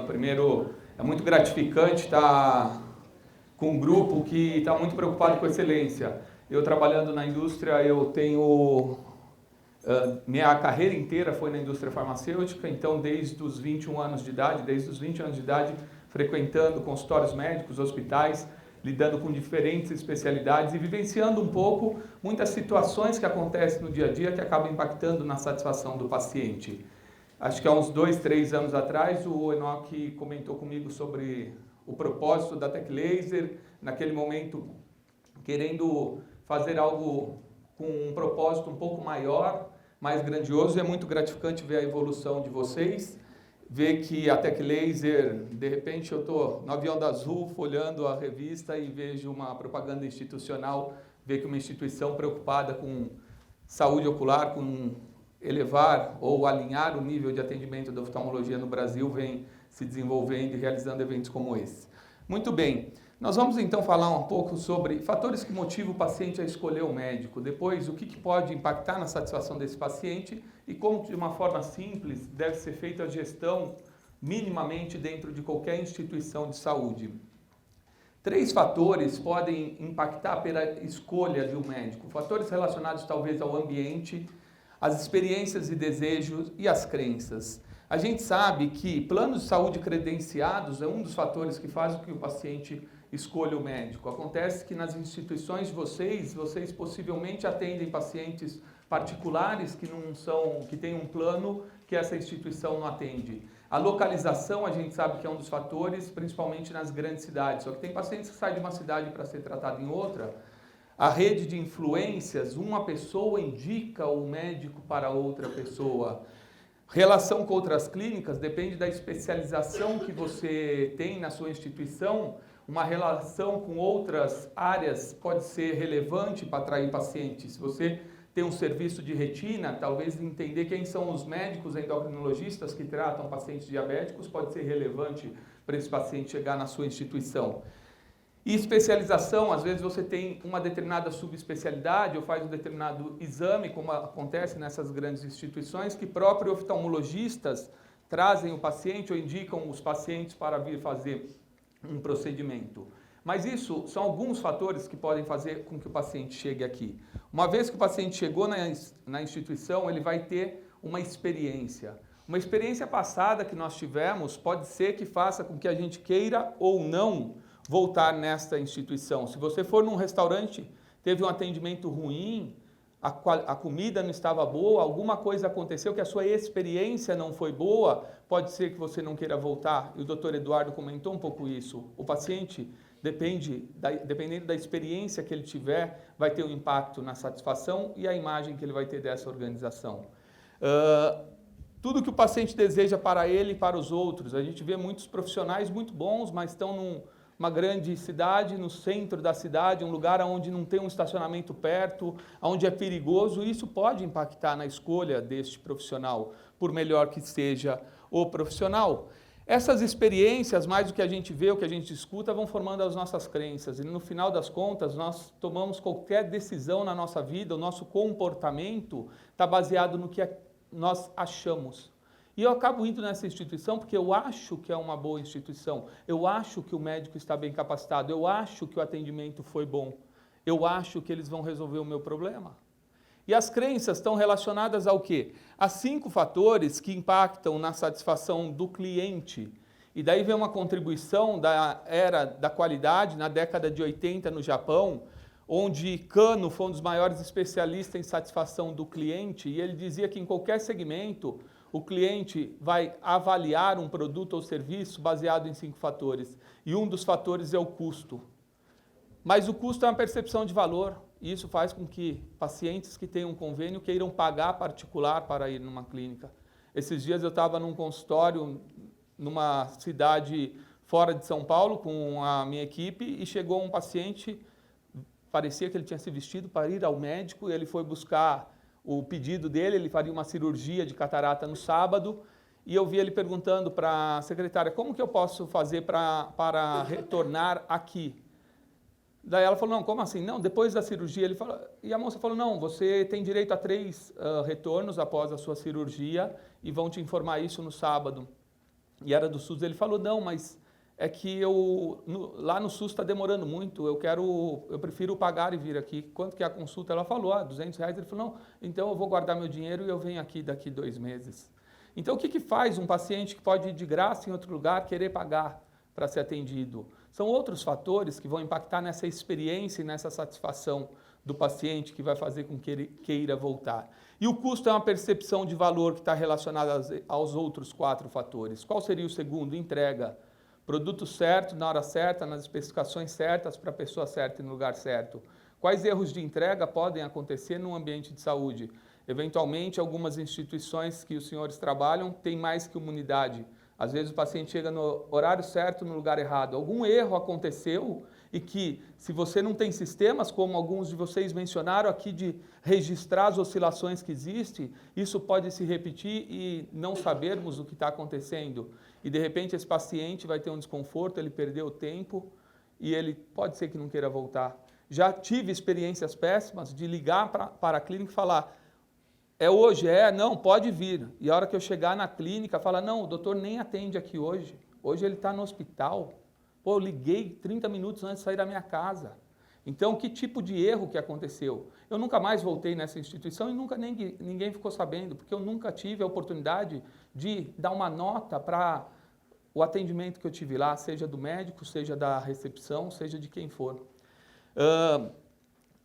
Primeiro, é muito gratificante estar com um grupo que está muito preocupado com excelência. Eu trabalhando na indústria, eu tenho... minha carreira inteira foi na indústria farmacêutica, então desde os 21 anos de idade, frequentando consultórios médicos, hospitais, lidando com diferentes especialidades e vivenciando um pouco muitas situações que acontecem no dia a dia que acabam impactando na satisfação do paciente. Acho que há uns 2, 3 anos atrás o Enoque comentou comigo sobre o propósito da Tech Laser, naquele momento querendo fazer algo com um propósito um pouco maior, mais grandioso, e é muito gratificante ver a evolução de vocês, ver que a Tech Laser, de repente eu estou no avião da Azul, folhando a revista e vejo uma propaganda institucional, ver que uma instituição preocupada com saúde ocular, com elevar ou alinhar o nível de atendimento da oftalmologia no Brasil, vem se desenvolvendo e realizando eventos como esse. Muito bem, nós vamos então falar um pouco sobre fatores que motivam o paciente a escolher o médico, depois o que pode impactar na satisfação desse paciente e como de uma forma simples deve ser feita a gestão minimamente dentro de qualquer instituição de saúde. 3 fatores podem impactar pela escolha de um médico, fatores relacionados talvez ao ambiente, as experiências e desejos e as crenças. A gente sabe que planos de saúde credenciados é um dos fatores que faz com que o paciente escolha o médico. Acontece que nas instituições de vocês possivelmente atendem pacientes particulares que têm um plano que essa instituição não atende. A localização a gente sabe que é um dos fatores, principalmente nas grandes cidades. Só que tem pacientes que saem de uma cidade para ser tratado em outra. A rede de influências, uma pessoa indica o médico para outra pessoa. Relação com outras clínicas, depende da especialização que você tem na sua instituição. Uma relação com outras áreas pode ser relevante para atrair pacientes. Se você tem um serviço de retina, talvez entender quem são os médicos endocrinologistas que tratam pacientes diabéticos pode ser relevante para esse paciente chegar na sua instituição. E especialização, às vezes você tem uma determinada subespecialidade ou faz um determinado exame, como acontece nessas grandes instituições, que próprios oftalmologistas trazem o paciente ou indicam os pacientes para vir fazer um procedimento. Mas isso são alguns fatores que podem fazer com que o paciente chegue aqui. Uma vez que o paciente chegou na instituição, ele vai ter uma experiência. Uma experiência passada que nós tivemos pode ser que faça com que a gente queira ou não voltar nesta instituição. Se você for num restaurante, teve um atendimento ruim, a comida não estava boa, alguma coisa aconteceu que a sua experiência não foi boa, pode ser que você não queira voltar. E o Dr. Eduardo comentou um pouco isso. O paciente, dependendo da experiência que ele tiver, vai ter um impacto na satisfação e a imagem que ele vai ter dessa organização. Tudo que o paciente deseja para ele e para os outros. A gente vê muitos profissionais muito bons, mas estão numa grande cidade, no centro da cidade, um lugar onde não tem um estacionamento perto, onde é perigoso, e isso pode impactar na escolha deste profissional, por melhor que seja o profissional. Essas experiências, mais do que a gente vê, o que a gente escuta, vão formando as nossas crenças, e no final das contas, nós tomamos qualquer decisão na nossa vida, o nosso comportamento está baseado no que nós achamos. E eu acabo indo nessa instituição porque eu acho que é uma boa instituição, eu acho que o médico está bem capacitado, eu acho que o atendimento foi bom, eu acho que eles vão resolver o meu problema. E as crenças estão relacionadas ao quê? A 5 fatores que impactam na satisfação do cliente. E daí vem uma contribuição da era da qualidade, na década de 80 no Japão, onde Kano foi um dos maiores especialistas em satisfação do cliente, e ele dizia que em qualquer segmento, o cliente vai avaliar um produto ou serviço baseado em 5 fatores. E um dos fatores é o custo. Mas o custo é uma percepção de valor. E isso faz com que pacientes que têm um convênio queiram pagar particular para ir numa clínica. Esses dias eu estava num consultório, numa cidade fora de São Paulo, com a minha equipe, e chegou um paciente, parecia que ele tinha se vestido para ir ao médico, e ele foi buscar o pedido dele, ele faria uma cirurgia de catarata no sábado, e eu vi ele perguntando para a secretária, como que eu posso fazer para retornar aqui? Daí ela falou, não, como assim? Não, depois da cirurgia, ele falou, e a moça falou, não, você tem direito a 3 retornos após a sua cirurgia, e vão te informar isso no sábado. e era do SUS, ele falou, não, mas é que lá no SUS está demorando muito, eu prefiro pagar e vir aqui. Quanto que é a consulta? Ela falou, R$200. Ele falou, não, então eu vou guardar meu dinheiro e eu venho aqui daqui 2 meses. Então, o que faz um paciente que pode ir de graça em outro lugar querer pagar para ser atendido? São outros fatores que vão impactar nessa experiência e nessa satisfação do paciente que vai fazer com que ele queira voltar. E o custo é uma percepção de valor que está relacionada aos outros 4 fatores. Qual seria o segundo? Entrega. Produto certo, na hora certa, nas especificações certas, para a pessoa certa e no lugar certo. Quais erros de entrega podem acontecer num ambiente de saúde? Eventualmente, algumas instituições que os senhores trabalham têm mais que uma unidade. Às vezes o paciente chega no horário certo, no lugar errado. Algum erro aconteceu e que, se você não tem sistemas, como alguns de vocês mencionaram aqui, de registrar as oscilações que existem, isso pode se repetir e não sabermos o que está acontecendo. E, de repente, esse paciente vai ter um desconforto, ele perdeu o tempo e ele pode ser que não queira voltar. Já tive experiências péssimas de ligar para a clínica e falar, é hoje? É, não, pode vir. E a hora que eu chegar na clínica, fala, não, o doutor nem atende aqui hoje. Hoje ele está no hospital. Pô, eu liguei 30 minutos antes de sair da minha casa. Então, que tipo de erro que aconteceu? Eu nunca mais voltei nessa instituição e nunca ninguém ficou sabendo, porque eu nunca tive a oportunidade de dar uma nota para o atendimento que eu tive lá, seja do médico, seja da recepção, seja de quem for.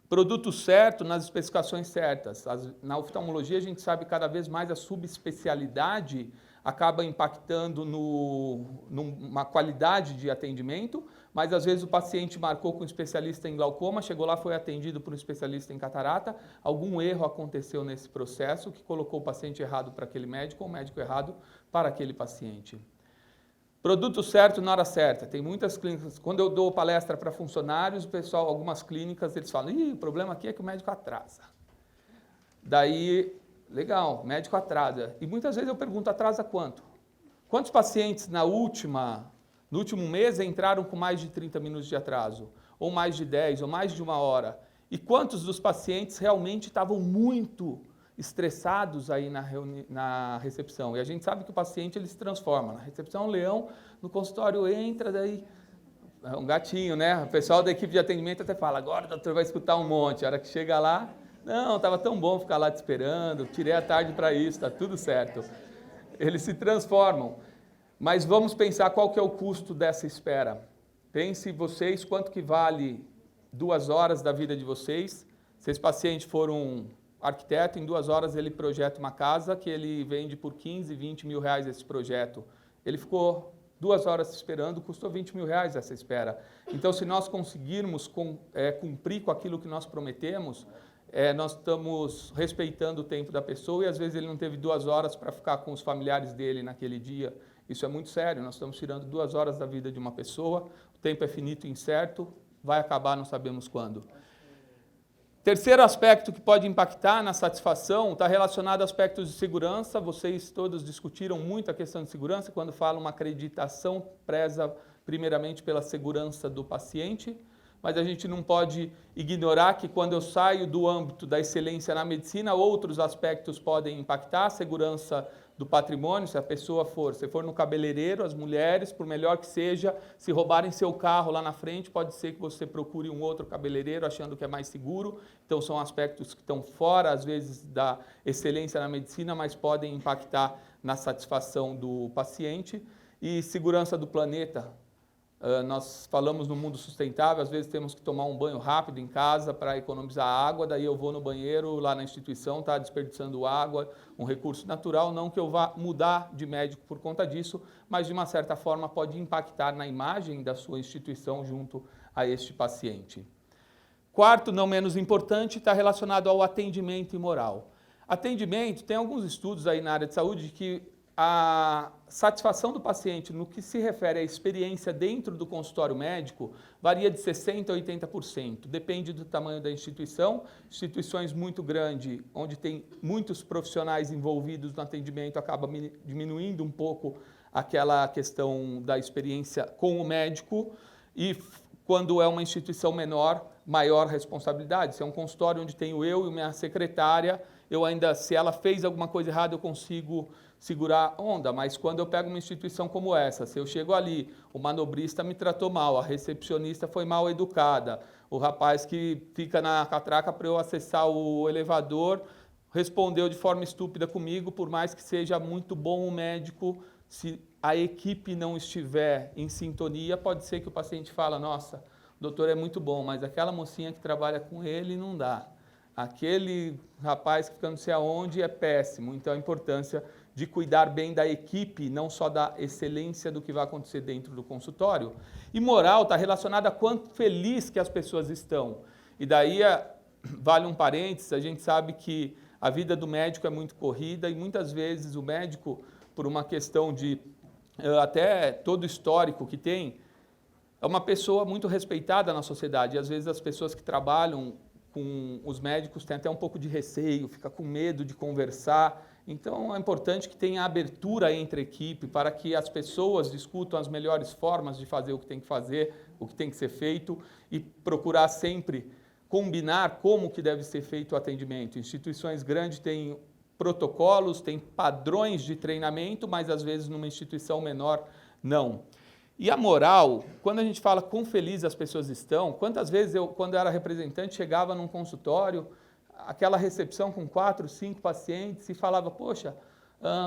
Produto certo nas especificações certas. Na oftalmologia, a gente sabe cada vez mais a subespecialidade acaba impactando numa qualidade de atendimento, mas às vezes o paciente marcou com um especialista em glaucoma, chegou lá, foi atendido por um especialista em catarata, algum erro aconteceu nesse processo que colocou o paciente errado para aquele médico ou o médico errado para aquele paciente. Produto certo na hora certa. Tem muitas clínicas, quando eu dou palestra para funcionários, o pessoal, algumas clínicas, eles falam, o problema aqui é que o médico atrasa. Daí, legal, médico atrasa. E muitas vezes eu pergunto, atrasa quanto? Quantos pacientes no último mês entraram com mais de 30 minutos de atraso? Ou mais de 10, ou mais de 1 hora? E quantos dos pacientes realmente estavam muito estressados aí na recepção? E a gente sabe que o paciente ele se transforma. Na recepção, um leão, no consultório entra, daí é um gatinho, né? O pessoal da equipe de atendimento até fala, agora o doutor vai escutar um monte. A hora que chega lá, não, estava tão bom ficar lá te esperando, tirei a tarde para isso, está tudo certo. Eles se transformam. Mas vamos pensar qual que é o custo dessa espera. Pense vocês quanto que vale 2 horas da vida de vocês. Se esse paciente for um arquiteto, em 2 horas ele projeta uma casa que ele vende por 15, 20 mil reais esse projeto. Ele ficou 2 horas esperando, custou 20 mil reais essa espera. Então, se nós conseguirmos cumprir com aquilo que nós prometemos, nós estamos respeitando o tempo da pessoa e às vezes ele não teve 2 horas para ficar com os familiares dele naquele dia. Isso é muito sério, nós estamos tirando 2 horas da vida de uma pessoa, o tempo é finito e incerto, vai acabar, não sabemos quando. Terceiro aspecto que pode impactar na satisfação está relacionado a aspectos de segurança. Vocês todos discutiram muito a questão de segurança, quando falam uma acreditação preza primeiramente pela segurança do paciente, mas a gente não pode ignorar que quando eu saio do âmbito da excelência na medicina, outros aspectos podem impactar, a segurança do patrimônio, se a pessoa for no cabeleireiro, as mulheres, por melhor que seja, se roubarem seu carro lá na frente, pode ser que você procure um outro cabeleireiro achando que é mais seguro. Então são aspectos que estão fora, às vezes, da excelência na medicina, mas podem impactar na satisfação do paciente. E segurança do planeta. Nós falamos no mundo sustentável, às vezes temos que tomar um banho rápido em casa para economizar água, daí eu vou no banheiro, lá na instituição, está desperdiçando água, um recurso natural, não que eu vá mudar de médico por conta disso, mas de uma certa forma pode impactar na imagem da sua instituição junto a este paciente. Quarto, não menos importante, está relacionado ao atendimento e moral. Atendimento, tem alguns estudos aí na área de saúde que a satisfação do paciente no que se refere à experiência dentro do consultório médico varia de 60% a 80%, depende do tamanho da instituição. Instituições muito grandes, onde tem muitos profissionais envolvidos no atendimento, acaba diminuindo um pouco aquela questão da experiência com o médico, e quando é uma instituição menor, maior responsabilidade. Se é um consultório onde tenho eu e minha secretária, eu ainda, se ela fez alguma coisa errada, eu consigo segurar a onda, mas quando eu pego uma instituição como essa, se eu chego ali, o manobrista me tratou mal, a recepcionista foi mal educada, o rapaz que fica na catraca para eu acessar o elevador respondeu de forma estúpida comigo, por mais que seja muito bom o médico, se a equipe não estiver em sintonia, pode ser que o paciente fale, nossa, o doutor é muito bom, mas aquela mocinha que trabalha com ele não dá. Aquele rapaz que fica não sei aonde é péssimo. Então, a importância de cuidar bem da equipe, não só da excelência do que vai acontecer dentro do consultório. E moral está relacionada a quanto feliz que as pessoas estão. E daí, vale um parênteses, a gente sabe que a vida do médico é muito corrida e muitas vezes o médico, por uma questão de até todo histórico que tem, é uma pessoa muito respeitada na sociedade. E às vezes as pessoas que trabalham com os médicos têm até um pouco de receio, fica com medo de conversar. Então é importante que tenha abertura entre a equipe para que as pessoas discutam as melhores formas de fazer o que tem que fazer, o que tem que ser feito e procurar sempre combinar como que deve ser feito o atendimento. Instituições grandes têm protocolos, têm padrões de treinamento, mas às vezes numa instituição menor não. E a moral, quando a gente fala quão felizes as pessoas estão, quantas vezes eu, quando eu era representante, chegava num consultório, aquela recepção com 4, 5 pacientes e falava, poxa,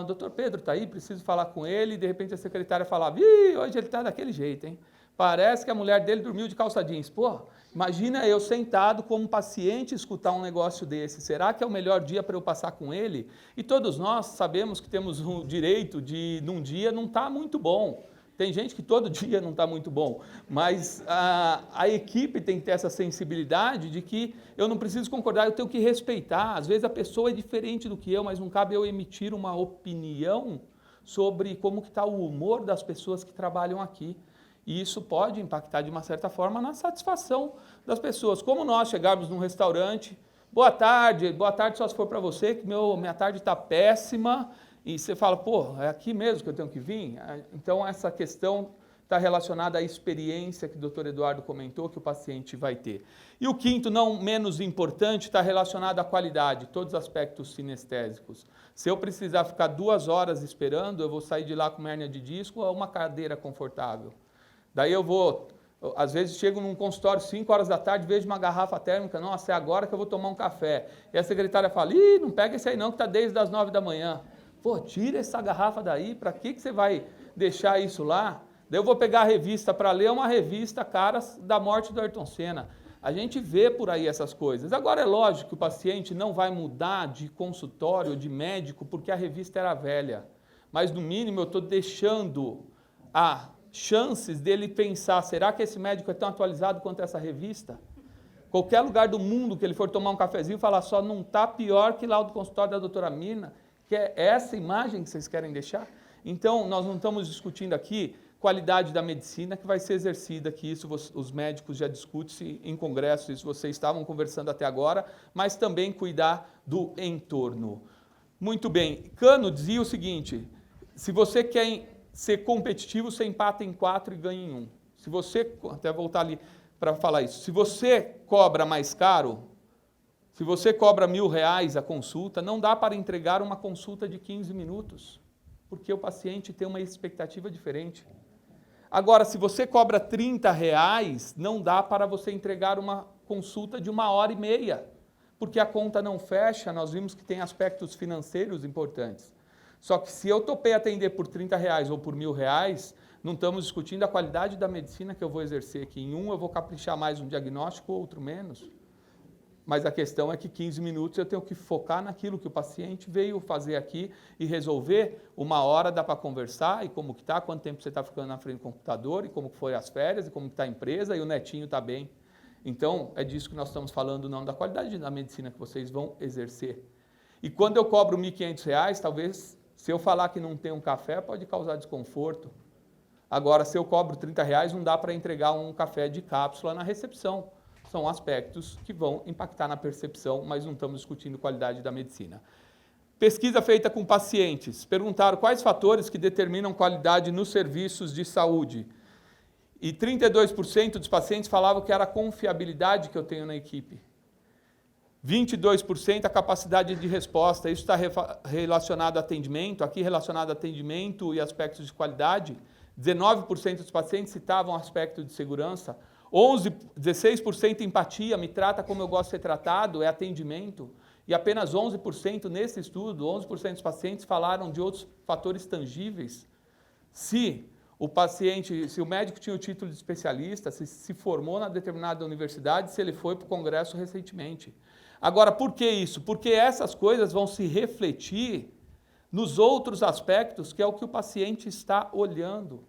doutor Pedro está aí, preciso falar com ele, e de repente a secretária falava, ih, hoje ele está daquele jeito, hein? Parece que a mulher dele dormiu de calça jeans. Pô, imagina eu sentado como paciente escutar um negócio desse. Será que é o melhor dia para eu passar com ele? E todos nós sabemos que temos o direito de, num dia, não estar muito bom. Tem gente que todo dia não está muito bom, mas a equipe tem que ter essa sensibilidade de que eu não preciso concordar, eu tenho que respeitar. Às vezes a pessoa é diferente do que eu, mas não cabe eu emitir uma opinião sobre como que está o humor das pessoas que trabalham aqui. E isso pode impactar de uma certa forma na satisfação das pessoas. Como nós chegarmos num restaurante, boa tarde só se for para você, que minha tarde está péssima, e você fala, pô, é aqui mesmo que eu tenho que vir? Então, essa questão está relacionada à experiência que o doutor Eduardo comentou, que o paciente vai ter. E o quinto, não menos importante, está relacionado à qualidade, todos os aspectos sinestésicos. Se eu precisar ficar 2 horas esperando, eu vou sair de lá com uma hérnia de disco ou uma cadeira confortável. Daí eu vou, às vezes chego num consultório 5 horas da tarde, vejo uma garrafa térmica, nossa, é agora que eu vou tomar um café. E a secretária fala, ih, não pega esse aí não, que está desde as 9 da manhã. Pô, tira essa garrafa daí, para que você vai deixar isso lá? Daí eu vou pegar a revista para ler, uma revista, caras, da morte do Ayrton Senna. A gente vê por aí essas coisas. Agora é lógico que o paciente não vai mudar de consultório, de médico, porque a revista era velha. Mas no mínimo eu estou deixando chances dele pensar, será que esse médico é tão atualizado quanto essa revista? Qualquer lugar do mundo que ele for tomar um cafezinho, falar só, não está pior que lá o do consultório da doutora Mirna, que é essa imagem que vocês querem deixar? Então, nós não estamos discutindo aqui qualidade da medicina que vai ser exercida, que isso os médicos já discutem em congressos, isso vocês estavam conversando até agora, mas também cuidar do entorno. Muito bem, Cano dizia o seguinte, se você quer ser competitivo, você empata em 4 e ganha em 1. Se você, até voltar ali para falar isso, se você cobra mais caro, se você cobra R$1.000 a consulta, não dá para entregar uma consulta de 15 minutos, porque o paciente tem uma expectativa diferente. Agora, se você cobra R$30, não dá para você entregar uma consulta de 1h30, porque a conta não fecha, nós vimos que tem aspectos financeiros importantes. Só que se eu topei atender por R$30 ou por R$1.000, não estamos discutindo a qualidade da medicina que eu vou exercer aqui. Em um eu vou caprichar mais no diagnóstico, outro menos. Mas a questão é que 15 minutos eu tenho que focar naquilo que o paciente veio fazer aqui e resolver. 1 hora dá para conversar, e como que está, quanto tempo você está ficando na frente do computador, e como que foi as férias, e como que está a empresa, e o netinho está bem. Então, é disso que nós estamos falando, não da qualidade da medicina que vocês vão exercer. E quando eu cobro R$1.500, talvez, se eu falar que não tem um café, pode causar desconforto. Agora, se eu cobro R$30, não dá para entregar um café de cápsula na recepção. São aspectos que vão impactar na percepção, mas não estamos discutindo qualidade da medicina. Pesquisa feita com pacientes. Perguntaram quais fatores que determinam qualidade nos serviços de saúde. E 32% dos pacientes falavam que era a confiabilidade que eu tenho na equipe. 22% a capacidade de resposta. Isso está relacionado a atendimento, aqui relacionado a atendimento e aspectos de qualidade. 19% dos pacientes citavam aspecto de segurança. 16% empatia, me trata como eu gosto de ser tratado, é atendimento. E apenas 11% nesse estudo, 11% dos pacientes falaram de outros fatores tangíveis. Se o médico tinha o título de especialista, se formou na determinada universidade, se ele foi para o congresso recentemente. Agora, por que isso? Porque essas coisas vão se refletir nos outros aspectos, que é o que o paciente está olhando.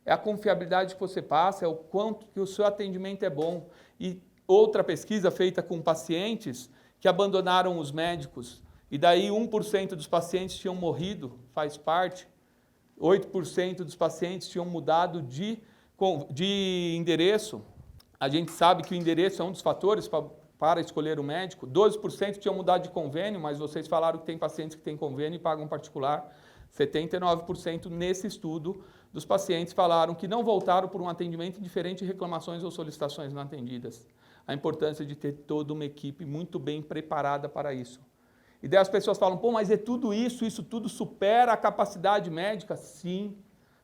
É a confiabilidade que você passa, é o quanto que o seu atendimento é bom. E outra pesquisa feita com pacientes que abandonaram os médicos, e daí 1% dos pacientes tinham morrido, faz parte, 8% dos pacientes tinham mudado de endereço. A gente sabe que o endereço é um dos fatores para escolher o médico. 12% tinham mudado de convênio, mas vocês falaram que tem pacientes que têm convênio e pagam particular. 79% nesse estudo dos pacientes falaram que não voltaram por um atendimento indiferente de reclamações ou solicitações não atendidas. A importância de ter toda uma equipe muito bem preparada para isso. E daí as pessoas falam, pô, mas é tudo isso, isso tudo supera a capacidade médica? Sim,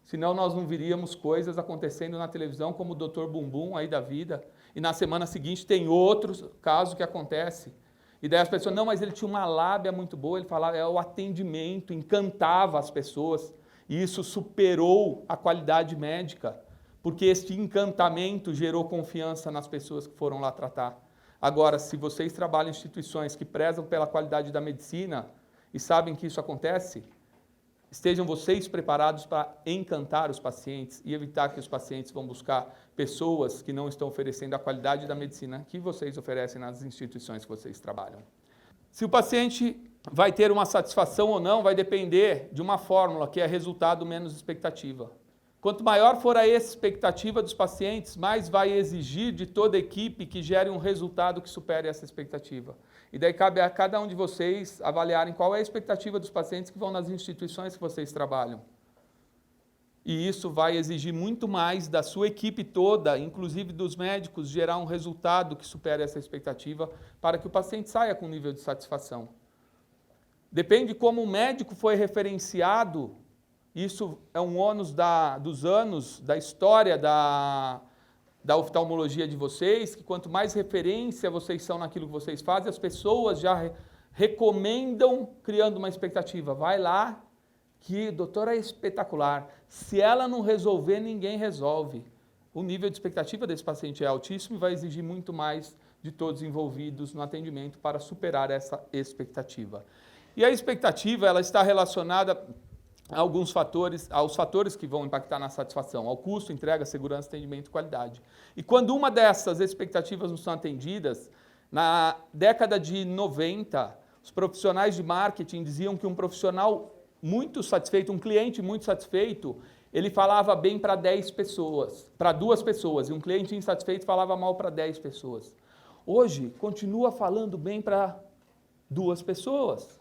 senão nós não veríamos coisas acontecendo na televisão como o Dr. Bumbum aí da vida, e na semana seguinte tem outros casos que acontecem. E daí as pessoas, não, mas ele tinha uma lábia muito boa, ele falava, é o atendimento, encantava as pessoas, e isso superou a qualidade médica, porque este encantamento gerou confiança nas pessoas que foram lá tratar. Agora, se vocês trabalham em instituições que prezam pela qualidade da medicina e sabem que isso acontece, estejam vocês preparados para encantar os pacientes e evitar que os pacientes vão buscar pessoas que não estão oferecendo a qualidade da medicina que vocês oferecem nas instituições que vocês trabalham. Se o paciente vai ter uma satisfação ou não, vai depender de uma fórmula que é resultado menos expectativa. Quanto maior for a expectativa dos pacientes, mais vai exigir de toda a equipe que gere um resultado que supere essa expectativa. E daí cabe a cada um de vocês avaliarem qual é a expectativa dos pacientes que vão nas instituições que vocês trabalham. E isso vai exigir muito mais da sua equipe toda, inclusive dos médicos, gerar um resultado que supere essa expectativa para que o paciente saia com nível de satisfação. Depende de como o médico foi referenciado. Isso é um ônus dos anos, da história da oftalmologia de vocês, que quanto mais referência vocês são naquilo que vocês fazem, as pessoas já recomendam, criando uma expectativa. Vai lá, que doutora é espetacular. Se ela não resolver, ninguém resolve. O nível de expectativa desse paciente é altíssimo e vai exigir muito mais de todos envolvidos no atendimento para superar essa expectativa. E a expectativa, ela está relacionada alguns fatores, aos fatores que vão impactar na satisfação, ao custo, entrega, segurança, atendimento e qualidade. E quando uma dessas expectativas não são atendidas, na década de 90, os profissionais de marketing diziam que um profissional muito satisfeito, um cliente muito satisfeito, ele falava bem para 10 pessoas, para 2 pessoas, e um cliente insatisfeito falava mal para 10 pessoas. Hoje, continua falando bem para 2 pessoas.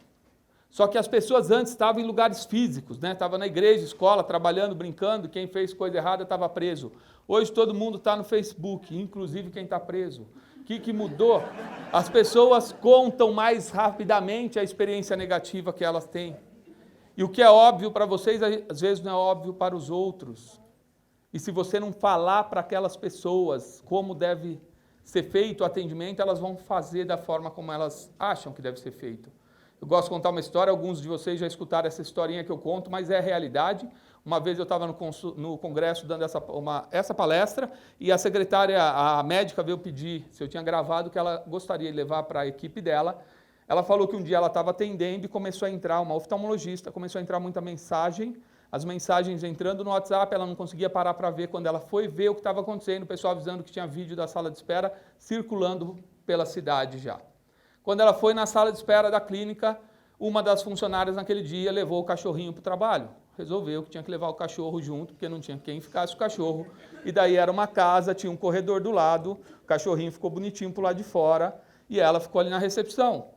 Só que as pessoas antes estavam em lugares físicos, né? Estavam na igreja, escola, trabalhando, brincando, quem fez coisa errada estava preso. Hoje todo mundo está no Facebook, inclusive quem está preso. O que mudou? As pessoas contam mais rapidamente a experiência negativa que elas têm. E o que é óbvio para vocês, às vezes não é óbvio para os outros. E se você não falar para aquelas pessoas como deve ser feito o atendimento, elas vão fazer da forma como elas acham que deve ser feito. Eu gosto de contar uma história, alguns de vocês já escutaram essa historinha que eu conto, mas é a realidade. Uma vez eu estava no congresso dando essa palestra e a secretária, a médica, veio pedir se eu tinha gravado que ela gostaria de levar para a equipe dela. Ela falou que um dia ela estava atendendo e começou a entrar, uma oftalmologista, começou a entrar muita mensagem, as mensagens entrando no WhatsApp, ela não conseguia parar para ver. Quando ela foi ver o que estava acontecendo, o pessoal avisando que tinha vídeo da sala de espera circulando pela cidade já. Quando ela foi na sala de espera da clínica, uma das funcionárias naquele dia levou o cachorrinho para o trabalho. Resolveu que tinha que levar o cachorro junto, porque não tinha quem ficasse o cachorro. E daí era uma casa, tinha um corredor do lado, o cachorrinho ficou bonitinho para o lado de fora, e ela ficou ali na recepção.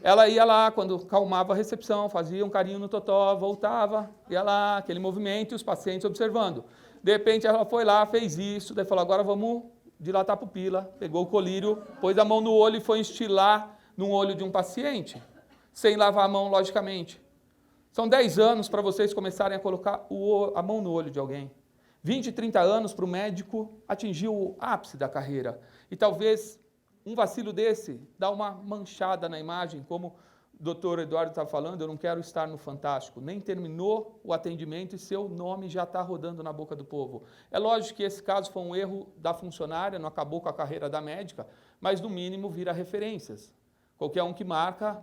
Ela ia lá, quando calmava a recepção, fazia um carinho no totó, voltava, ia lá, aquele movimento, e os pacientes observando. De repente ela foi lá, fez isso, daí falou, agora vamos dilatar a pupila, pegou o colírio, pôs a mão no olho e foi instilar no olho de um paciente, sem lavar a mão, logicamente. São 10 anos para vocês começarem a colocar a mão no olho de alguém. 20, 30 anos para o médico atingir o ápice da carreira. E talvez um vacilo desse dá uma manchada na imagem, como o doutor Eduardo está falando, eu não quero estar no Fantástico. Nem terminou o atendimento e seu nome já está rodando na boca do povo. É lógico que esse caso foi um erro da funcionária, não acabou com a carreira da médica, mas no mínimo vira referências. Qualquer um que marca,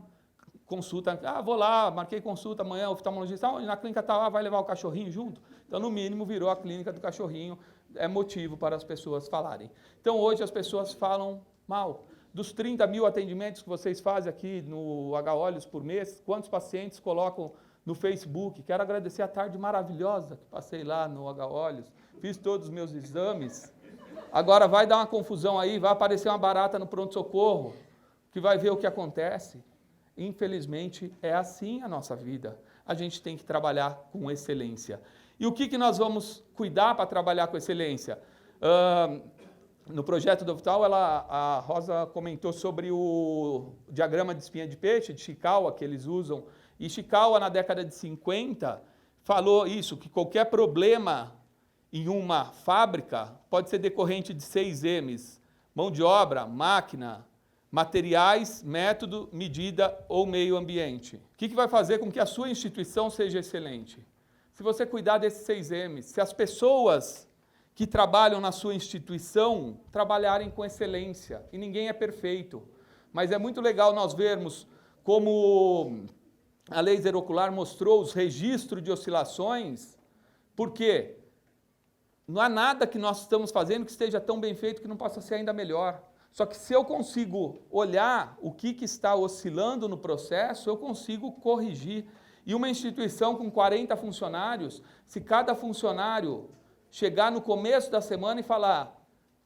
consulta, vou lá, marquei consulta amanhã, oftalmologista, na clínica tal, vai levar o cachorrinho junto? Então, no mínimo, virou a clínica do cachorrinho, é motivo para as pessoas falarem. Então, hoje as pessoas falam mal. Dos 30 mil atendimentos que vocês fazem aqui no H-Olhos por mês, quantos pacientes colocam no Facebook? Quero agradecer a tarde maravilhosa que passei lá no H-Olhos, fiz todos os meus exames. Agora vai dar uma confusão aí, vai aparecer uma barata no pronto-socorro, que vai ver o que acontece. Infelizmente, é assim a nossa vida. A gente tem que trabalhar com excelência. E o que nós vamos cuidar para trabalhar com excelência? No projeto do Vital, a Rosa comentou sobre o diagrama de espinha de peixe, de Ishikawa, que eles usam. E Ishikawa, na década de 50, falou isso, que qualquer problema em uma fábrica pode ser decorrente de 6 M's: mão de obra, máquina, materiais, método, medida ou meio ambiente. O que vai fazer com que a sua instituição seja excelente? Se você cuidar desses 6 M's, se as pessoas que trabalham na sua instituição trabalharem com excelência, e ninguém é perfeito, mas é muito legal nós vermos como a laser ocular mostrou os registros de oscilações, porque não há nada que nós estamos fazendo que esteja tão bem feito que não possa ser ainda melhor. Só que se eu consigo olhar o que está oscilando no processo, eu consigo corrigir. E uma instituição com 40 funcionários, se cada funcionário chegar no começo da semana e falar,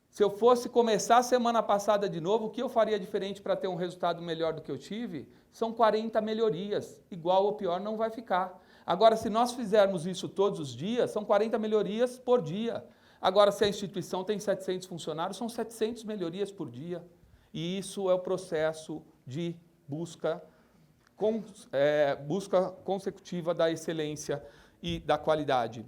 se eu fosse começar a semana passada de novo, o que eu faria diferente para ter um resultado melhor do que eu tive? São 40 melhorias, igual ou pior não vai ficar. Agora, se nós fizermos isso todos os dias, são 40 melhorias por dia. Agora, se a instituição tem 700 funcionários, são 700 melhorias por dia. E isso é o processo de busca consecutiva da excelência e da qualidade.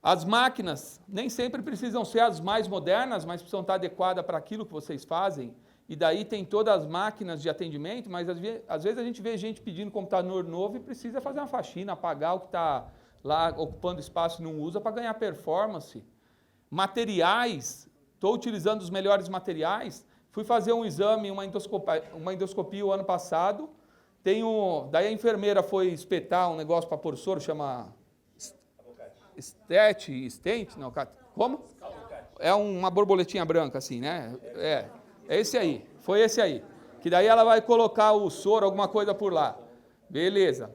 As máquinas nem sempre precisam ser as mais modernas, mas precisam estar adequadas para aquilo que vocês fazem. E daí tem todas as máquinas de atendimento, mas às vezes a gente vê gente pedindo computador novo e precisa fazer uma faxina, apagar o que está lá ocupando espaço e não usa para ganhar performance. Materiais, estou utilizando os melhores materiais. Fui fazer um exame, uma endoscopia o ano passado. Daí a enfermeira foi espetar um negócio para pôr soro, chama stent, não, como? É uma borboletinha branca assim, né? É esse aí, foi esse aí. Que daí ela vai colocar o soro, alguma coisa por lá. Beleza.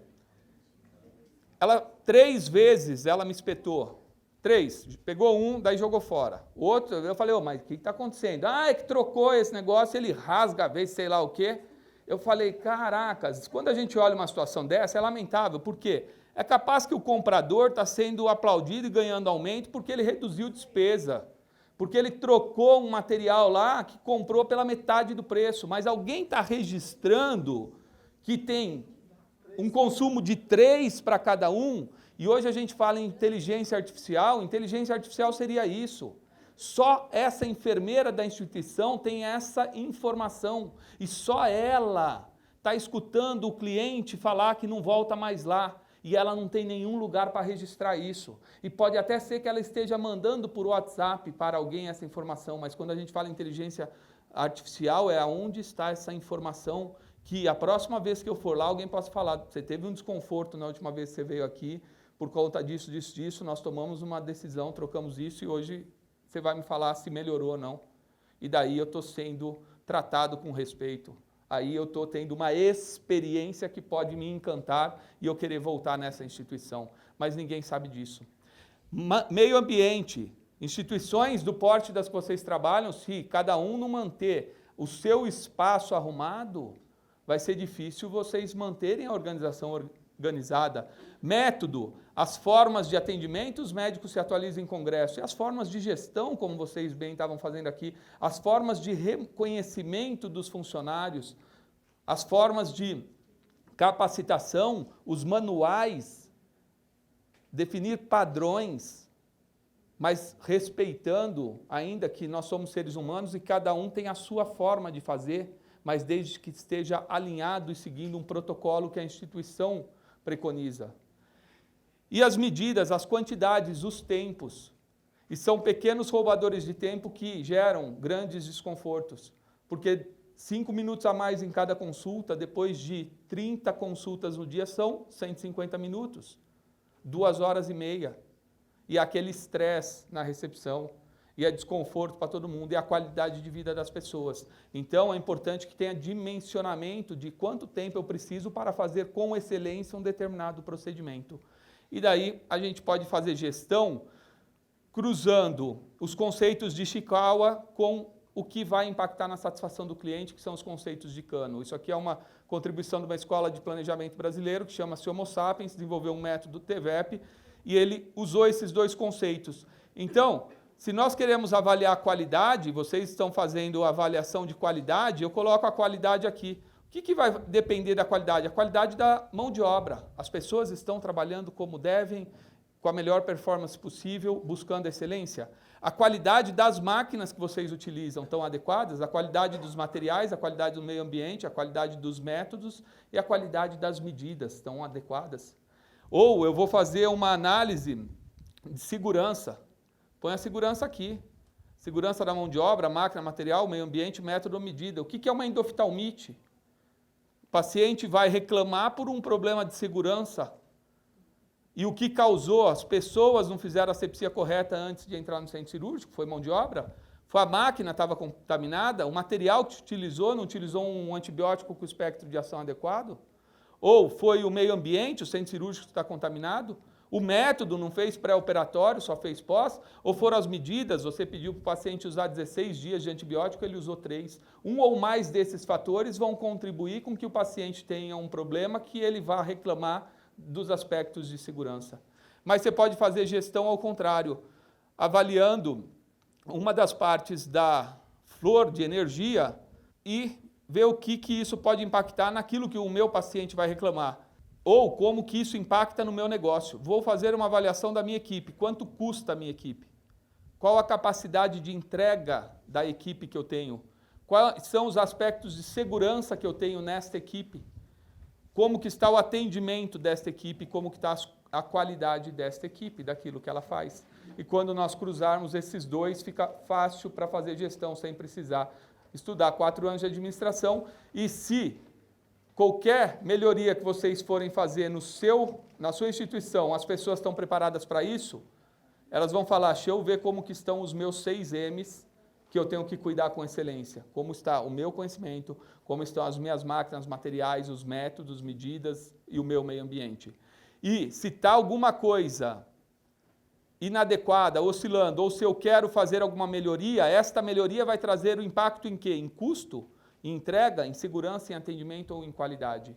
3 vezes ela me espetou. 3, pegou um, daí jogou fora. O outro, eu falei, mas o que está acontecendo? É que trocou esse negócio, ele rasga a vez, sei lá o quê. Eu falei, caracas, quando a gente olha uma situação dessa, é lamentável. Por quê? É capaz que o comprador está sendo aplaudido e ganhando aumento porque ele reduziu despesa, porque ele trocou um material lá que comprou pela metade do preço, mas alguém está registrando que tem um consumo de 3 para cada um, e hoje a gente fala em inteligência artificial seria isso. Só essa enfermeira da instituição tem essa informação, e só ela está escutando o cliente falar que não volta mais lá, e ela não tem nenhum lugar para registrar isso. E pode até ser que ela esteja mandando por WhatsApp para alguém essa informação, mas quando a gente fala em inteligência artificial, é onde está essa informação que a próxima vez que eu for lá, alguém possa falar, você teve um desconforto na última vez que você veio aqui, por conta disso, nós tomamos uma decisão, trocamos isso e hoje você vai me falar se melhorou ou não. E daí eu estou sendo tratado com respeito. Aí eu estou tendo uma experiência que pode me encantar e eu querer voltar nessa instituição. Mas ninguém sabe disso. Meio ambiente, instituições do porte das que vocês trabalham, se cada um não manter o seu espaço arrumado, vai ser difícil vocês manterem a organização organizada. Método, as formas de atendimento, os médicos se atualizam em congresso. E as formas de gestão, como vocês bem estavam fazendo aqui, as formas de reconhecimento dos funcionários, as formas de capacitação, os manuais, definir padrões, mas respeitando ainda que nós somos seres humanos e cada um tem a sua forma de fazer, mas desde que esteja alinhado e seguindo um protocolo que a instituição preconiza. E as medidas, as quantidades, os tempos. E são pequenos roubadores de tempo que geram grandes desconfortos. Porque 5 minutos a mais em cada consulta, depois de 30 consultas no dia, são 150 minutos. 2 horas e meia. E aquele estresse na recepção. E é desconforto para todo mundo. E a qualidade de vida das pessoas. Então, é importante que tenha dimensionamento de quanto tempo eu preciso para fazer com excelência um determinado procedimento. E daí a gente pode fazer gestão cruzando os conceitos de Ishikawa com o que vai impactar na satisfação do cliente, que são os conceitos de Kano. Isso aqui é uma contribuição de uma escola de planejamento brasileiro, que chama-se Homo Sapiens, desenvolveu um método TVEP, e ele usou esses 2 conceitos. Então, se nós queremos avaliar a qualidade, vocês estão fazendo a avaliação de qualidade, eu coloco a qualidade aqui. O que vai depender da qualidade? A qualidade da mão de obra. As pessoas estão trabalhando como devem, com a melhor performance possível, buscando excelência. A qualidade das máquinas que vocês utilizam estão adequadas? A qualidade dos materiais, a qualidade do meio ambiente, a qualidade dos métodos e a qualidade das medidas estão adequadas? Ou eu vou fazer uma análise de segurança. Põe a segurança aqui. Segurança da mão de obra, máquina, material, meio ambiente, método, medida. O que é uma endoftalmite? O paciente vai reclamar por um problema de segurança e o que causou, as pessoas não fizeram a asepsia correta antes de entrar no centro cirúrgico, foi mão de obra, foi a máquina estava contaminada, o material que utilizou não utilizou um antibiótico com espectro de ação adequado, ou foi o meio ambiente, o centro cirúrgico que está contaminado, o método não fez pré-operatório, só fez pós, ou foram as medidas, você pediu para o paciente usar 16 dias de antibiótico, ele usou 3. Um ou mais desses fatores vão contribuir com que o paciente tenha um problema que ele vá reclamar dos aspectos de segurança. Mas você pode fazer gestão ao contrário, avaliando uma das partes da flor de energia e ver o que isso pode impactar naquilo que o meu paciente vai reclamar. Ou como que isso impacta no meu negócio. Vou fazer uma avaliação da minha equipe. Quanto custa a minha equipe? Qual a capacidade de entrega da equipe que eu tenho? Quais são os aspectos de segurança que eu tenho nesta equipe? Como que está o atendimento desta equipe? Como que está a qualidade desta equipe, daquilo que ela faz? E quando nós cruzarmos esses 2, fica fácil para fazer gestão, sem precisar estudar 4 anos de administração. E se qualquer melhoria que vocês forem fazer na sua instituição, as pessoas estão preparadas para isso, elas vão falar, deixa eu ver como que estão os meus 6 M's que eu tenho que cuidar com excelência. Como está o meu conhecimento, como estão as minhas máquinas, materiais, os métodos, medidas e o meu meio ambiente. E se está alguma coisa inadequada, oscilando, ou se eu quero fazer alguma melhoria, esta melhoria vai trazer o impacto em quê? Em custo? Em entrega, em segurança, em atendimento ou em qualidade.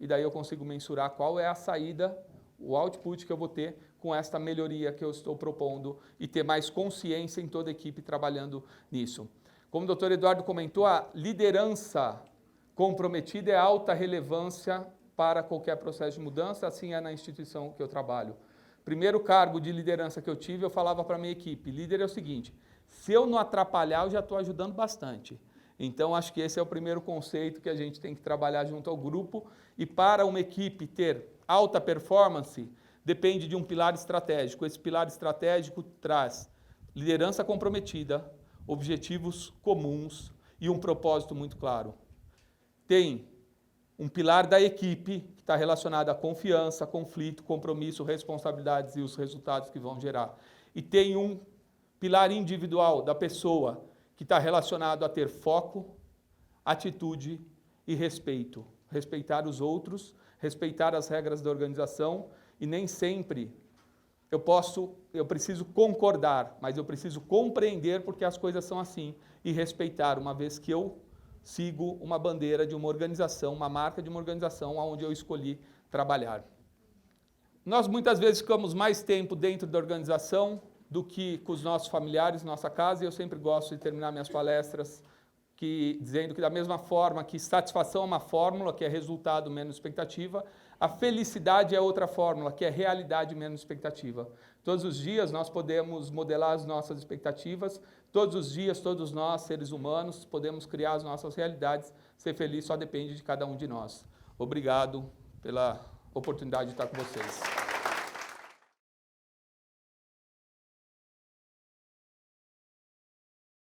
E daí eu consigo mensurar qual é a saída, o output que eu vou ter com esta melhoria que eu estou propondo e ter mais consciência em toda a equipe trabalhando nisso. Como o doutor Eduardo comentou, a liderança comprometida é alta relevância para qualquer processo de mudança, assim é na instituição que eu trabalho. Primeiro cargo de liderança que eu tive, eu falava para a minha equipe, líder é o seguinte, se eu não atrapalhar, eu já estou ajudando bastante. Então, acho que esse é o primeiro conceito que a gente tem que trabalhar junto ao grupo. E para uma equipe ter alta performance, depende de um pilar estratégico. Esse pilar estratégico traz liderança comprometida, objetivos comuns e um propósito muito claro. Tem um pilar da equipe, que está relacionado à confiança, conflito, compromisso, responsabilidades e os resultados que vão gerar. E tem um pilar individual da pessoa, que está relacionado a ter foco, atitude e respeito. Respeitar os outros, respeitar as regras da organização e nem sempre eu preciso concordar, mas eu preciso compreender porque as coisas são assim e respeitar, uma vez que eu sigo uma bandeira de uma organização, uma marca de uma organização onde eu escolhi trabalhar. Nós muitas vezes ficamos mais tempo dentro da organização do que com os nossos familiares, nossa casa, e eu sempre gosto de terminar minhas palestras dizendo que da mesma forma que satisfação é uma fórmula, que é resultado menos expectativa, a felicidade é outra fórmula, que é realidade menos expectativa. Todos os dias nós podemos modelar as nossas expectativas, todos os dias, todos nós, seres humanos, podemos criar as nossas realidades, ser feliz só depende de cada um de nós. Obrigado pela oportunidade de estar com vocês.